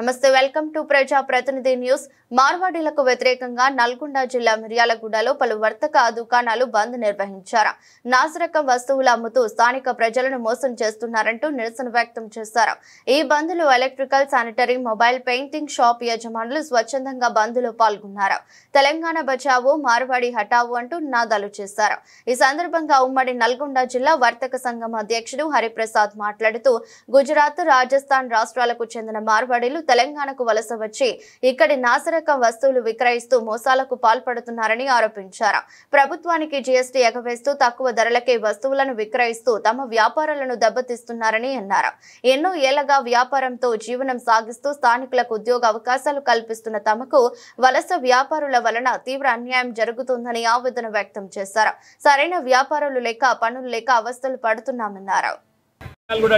నమస్తే welcome to ప్రజా ప్రతినిధి న్యూస్. మార్వాడీలకు వ్యతిరేకంగా నల్గొండ జిల్లా మిర్యాలగూడలో పలు వర్తక దుకాణాలు బంద్ నిర్వహించారు. నాసిరకం వస్తువులు అమ్ముతూ స్థానిక ప్రజలను మోసం చేస్తున్నారంటూ నిరసన వ్యక్తం చేశారు. ఈ బంద్లో electrical, sanitary, mobile, painting shop యజమానులు స్వచ్ఛందంగా బంద్లో పాల్గొన్నారు. తెలంగాణ బచావో, మార్వాడి హటావో అంటూ నినాదాలు చేశారు. ఈ సందర్భంగా ఉమ్మడి నల్గొండ జిల్లా వర్తక సంఘం అధ్యక్షుడు హరిప్రసాద్ మాట్లాడుతూ గుజరాత్, రాజస్థాన్ రాష్ట్రాలకు చెందిన మార్వాడీలు తెలంగాణకు వలస వచ్చి ఇక్కడి నాసిరకం వస్తువులు విక్రయిస్తూ మోసాలకు పాల్పడుతున్నారని ఆరోపించారు. ప్రభుత్వానికి జీఎస్టీ ఎగవేస్తూ తక్కువ ధరలకే వస్తువులను విక్రయిస్తూ తమ వ్యాపారాలను దెబ్బతీస్తున్నారని అన్నారు. ఎన్నో ఏళ్లగా వ్యాపారంతో జీవనం సాగిస్తూ స్థానికులకు ఉద్యోగ అవకాశాలు కల్పిస్తున్న తమకు వలస వ్యాపారుల వలన తీవ్ర అన్యాయం జరుగుతుందని ఆవేదన వ్యక్తం చేశారు. సరైన వ్యాపారులు లేక, పనులు లేక అవస్థలు పడుతున్నామన్నారు.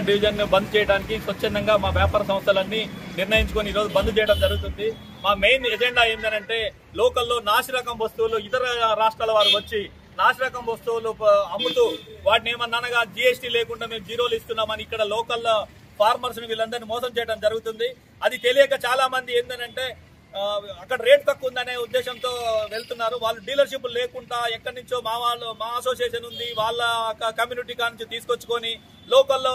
డివిజన్ బంద్ చేయడానికి స్వచ్ఛందంగా మా వ్యాపార సంస్థలన్నీ నిర్ణయించుకొని ఈరోజు బంద్ చేయడం జరుగుతుంది. మా మెయిన్ ఎజెండా ఏంటంటే లోకల్లో నాసిరకం వస్తువులు ఇతర రాష్ట్రాల వారు వచ్చి నాసిరకం వస్తువులు అమ్ముతూ వాటిని ఏమన్నా జీఎస్టీ లేకుండా మేము జీరోలు ఇస్తున్నామని ఇక్కడ లోకల్ ఫార్మర్స్ ని వీళ్ళందరినీ మోసం చేయడం జరుగుతుంది. అది తెలియక చాలా మంది ఏంటంటే అక్కడ రేట్ తక్కువ ఉందనే ఉద్దేశంతో వెళ్తున్నారు. వాళ్ళు డీలర్షిప్ లేకుండా ఎక్కడి నుంచో మా అసోసియేషన్ ఉంది, వాళ్ళ కమ్యూనిటీ నుంచి తీసుకొచ్చుకొని లోకల్లో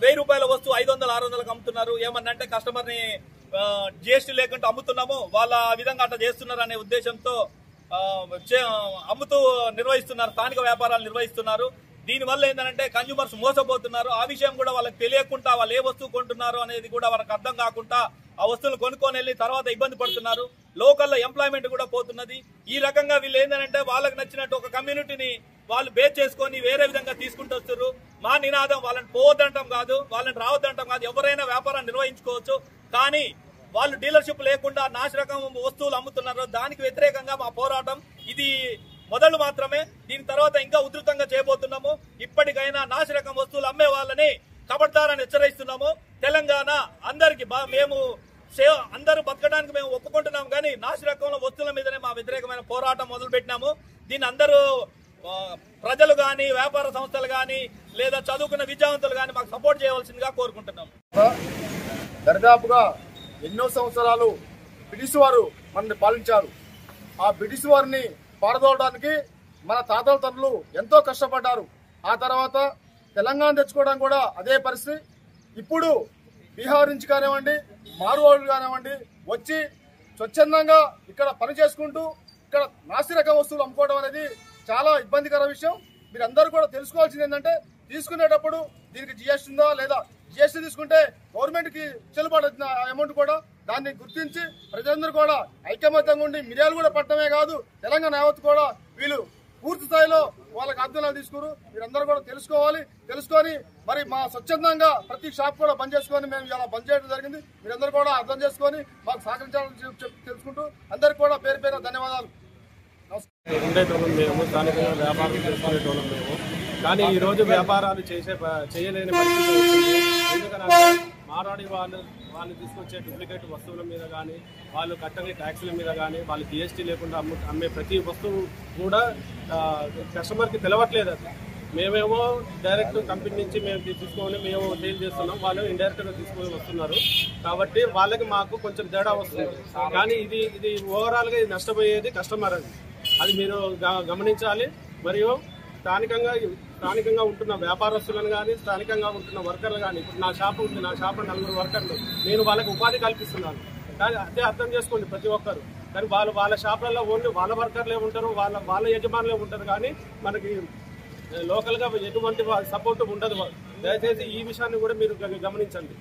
1000 రూపాయల వస్తువు 500, 600లకు అమ్ముతున్నారు. ఏమన్నంటే కస్టమర్ ని జిఎస్టీ లేకుండా అమ్ముతున్నాము, వాళ్ళ విధంగా అట్లా చేస్తున్నారు అనే ఉద్దేశంతో అమ్ముతూ నిర్వహిస్తున్నారు, స్థానిక వ్యాపారాలు నిర్వహిస్తున్నారు. దీనివల్ల ఏంటంటే కన్జ్యూమర్స్ మోసపోతున్నారు. ఆ విషయం కూడా వాళ్ళకి తెలియకుండా వాళ్ళు ఏ వస్తువు కొంటున్నారు అనేది కూడా వాళ్ళకి అర్థం కాకుండా ఆ వస్తువులు కొనుక్కొని వెళ్ళి తర్వాత ఇబ్బంది పడుతున్నారు. లోకల్లో ఎంప్లాయ్మెంట్ కూడా పోతున్నది. ఈ రకంగా వీళ్ళు ఏంటంటే వాళ్ళకి నచ్చినట్టు ఒక కమ్యూనిటీని వాళ్ళు బేస్ చేసుకొని వేరే విధంగా తీసుకుంటూ వస్తారు. మా నినాదం వాళ్ళని పోవద్దంటాం కాదు, వాళ్ళని రావద్దంటాం కాదు, ఎవరైనా వ్యాపారాన్ని నిర్వహించుకోవచ్చు. కానీ వాళ్ళు డీలర్షిప్ లేకుండా నాసిరకం వస్తువులు అమ్ముతున్నారు. దానికి వ్యతిరేకంగా మా పోరాటం ఇది మొదలు మాత్రమే. దీని తర్వాత ఇంకా ఉధృతంగా చేయబోతున్నాము. ఇప్పటికైనా నాసిరకం వస్తువులు అమ్మే వాళ్ళని కబడ్దారని హెచ్చరిస్తున్నాము. తెలంగాణ అందరికి మేము అందరూ బతకడానికి మేము ఒప్పుకుంటున్నాం, కానీ నాసిరకంలో వస్తువుల మీదనే మా వ్యతిరేకమైన పోరాటం మొదలు పెట్టినాము. దీన్ని అందరూ ప్రజలు గాని, వ్యాపార సంస్థలు గాని, లేదా చదువుకున్న విద్యావంతులు గాని మాకు సపోర్ట్ చేయవలసిందిగా కోరుకుంటున్నాం. దరిదాపుగా ఎన్నో సంవత్సరాలు బ్రిటిష్ వారు మనల్ని పాలించారు. ఆ బ్రిటిష్ వారిని పారదోలడానికి మన తాతల తల్లులు ఎంతో కష్టపడ్డారు. ఆ తర్వాత తెలంగాణ తెచ్చుకోవడం కూడా అదే పరిస్థితి. ఇప్పుడు బీహార్ నుంచి కానివ్వండి, మార్వాడీలు కానివ్వండి వచ్చి స్వచ్ఛందంగా ఇక్కడ పని చేసుకుంటూ ఇక్కడ నాసిరకం వస్తువులు అమ్ముకోవడం అనేది చాలా ఇబ్బందికర విషయం. మీరందరూ కూడా తెలుసుకోవాల్సింది ఏంటంటే తీసుకునేటప్పుడు దీనికి జిఎస్టీ ఉందా లేదా, జిఎస్టీ తీసుకుంటే గవర్నమెంట్ కి చెల్లుబాటు అమౌంట్ కూడా దాన్ని గుర్తించి ప్రజలందరూ కూడా ఐకమత్యంగా ఉండి మిర్యాలగూడ పట్టణమే కాదు తెలంగాణ యావత్తు కూడా వీళ్ళు పూర్తి స్థాయిలో వాళ్ళకి ఆధ్వర్యాలు తీసుకున్నారు. మీరందరూ కూడా తెలుసుకొని మరి మా స్వచ్ఛందంగా ప్రతి షాప్ కూడా బంద్ చేసుకొని మేము ఇలా బంద్ చేయడం జరిగింది. మీరందరూ కూడా అర్థం చేసుకొని మాకు సహకరించాలని తెలుసుకుంటూ అందరికీ కూడా పేరు పేరు ధన్యవాదాలు. ఉండేటోళ్ళం మేము, స్థానికంగా వ్యాపారం చేసుకునేటోళ్ళం మేము. కానీ ఈరోజు వ్యాపారాలు చేయలేని పరిస్థితి వచ్చింది. ఎందుకంటే మార్వాడి వాళ్ళు తీసుకొచ్చే డూప్లికేట్ వస్తువుల మీద కానీ, వాళ్ళు కట్టని ట్యాక్సుల మీద కానీ, వాళ్ళు జిఎస్టీ లేకుండా అమ్మే ప్రతి వస్తువు కూడా కస్టమర్కి తెలవట్లేదు. అది మేమేమో డైరెక్ట్ కంపెనీ నుంచి మేము తీసుకొని మేము సేల్ చేస్తున్నాం, వాళ్ళు ఇండైరెక్ట్గా తీసుకొని వస్తున్నారు. కాబట్టి వాళ్ళకి మాకు కొంచెం తేడా వస్తుంది. కానీ ఇది ఓవరాల్గా ఇది నష్టపోయేది కస్టమర్. అది మీరు గమనించాలి. మరియు స్థానికంగా ఉంటున్న వ్యాపారస్తులను కానీ, స్థానికంగా ఉంటున్న వర్కర్లు కానీ, ఇప్పుడు నా షాపు ఉంది, నా షాపు 4 వర్కర్లు, నేను వాళ్ళకి ఉపాధి కల్పిస్తున్నాను. కానీ అదే అర్థం చేసుకోండి ప్రతి ఒక్కరు. కానీ వాళ్ళ షాపులలో ఓన్లీ వాళ్ళ వర్కర్లే ఉంటారు, వాళ్ళ యజమానులే ఉంటారు. కానీ మనకి లోకల్గా ఎటువంటి సపోర్ట్ ఉండదు. దయచేసి ఈ విషయాన్ని కూడా మీరు గమనించండి.